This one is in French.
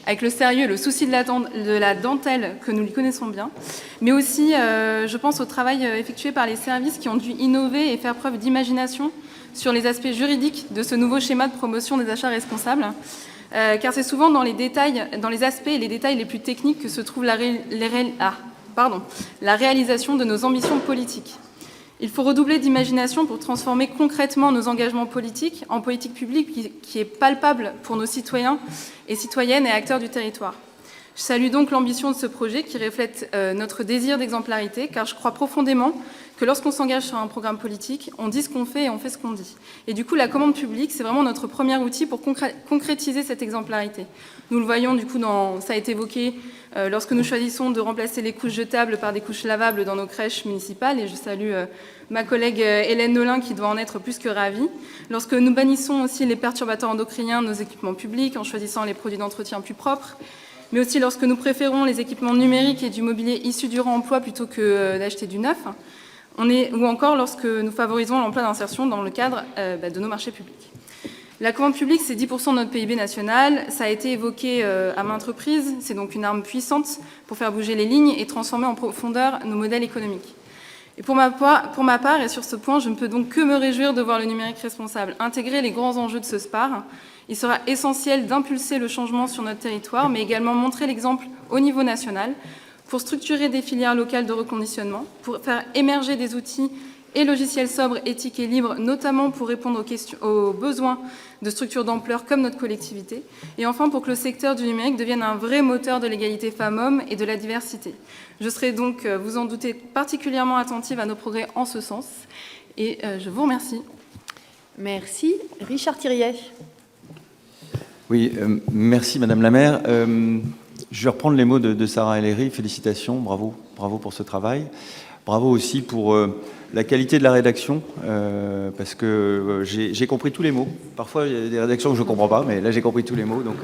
avec le sérieux et le souci de la dentelle que nous lui connaissons bien, mais aussi, je pense au travail effectué par les services qui ont dû innover et faire preuve d'imagination sur les aspects juridiques de ce nouveau schéma de promotion des achats responsables, car c'est souvent dans les détails, dans les aspects et les détails les plus techniques que se trouve la réalisation de nos ambitions politiques. Il faut redoubler d'imagination pour transformer concrètement nos engagements politiques en politique publique qui est palpable pour nos citoyens et citoyennes et acteurs du territoire. Je salue donc l'ambition de ce projet qui reflète notre désir d'exemplarité, car je crois profondément que lorsqu'on s'engage sur un programme politique, on dit ce qu'on fait et on fait ce qu'on dit. Et du coup, la commande publique, c'est vraiment notre premier outil pour concrétiser cette exemplarité. Nous le voyons, du coup, ça a été évoqué lorsque nous choisissons de remplacer les couches jetables par des couches lavables dans nos crèches municipales, et je salue ma collègue Hélène Nolin qui doit en être plus que ravie. Lorsque nous bannissons aussi les perturbateurs endocriniens de nos équipements publics en choisissant les produits d'entretien plus propres, mais aussi lorsque nous préférons les équipements numériques et du mobilier issu du réemploi plutôt que d'acheter du neuf, ou encore lorsque nous favorisons l'emploi d'insertion dans le cadre de nos marchés publics. La commande publique, c'est 10% de notre PIB national. Ça a été évoqué à maintes reprises. C'est donc une arme puissante pour faire bouger les lignes et transformer en profondeur nos modèles économiques. Et pour ma part, et sur ce point, je ne peux donc que me réjouir de voir le numérique responsable intégrer les grands enjeux de ce SPAR. Il sera essentiel d'impulser le changement sur notre territoire, mais également montrer l'exemple au niveau national pour structurer des filières locales de reconditionnement, pour faire émerger des outils et logiciels sobres, éthiques et libres, notamment pour répondre aux besoins de structures d'ampleur comme notre collectivité, et enfin pour que le secteur du numérique devienne un vrai moteur de l'égalité femmes-hommes et de la diversité. Je serai donc, vous en doutez, particulièrement attentive à nos progrès en ce sens, et je vous remercie. Merci. Richard Thiriet. Oui, merci Madame la maire. Je vais reprendre les mots de Sarah El-Haïry. Félicitations, bravo pour ce travail. Bravo aussi pour la qualité de la rédaction, parce que j'ai compris tous les mots. Parfois, il y a des rédactions que je ne comprends pas, mais là, j'ai compris tous les mots. Donc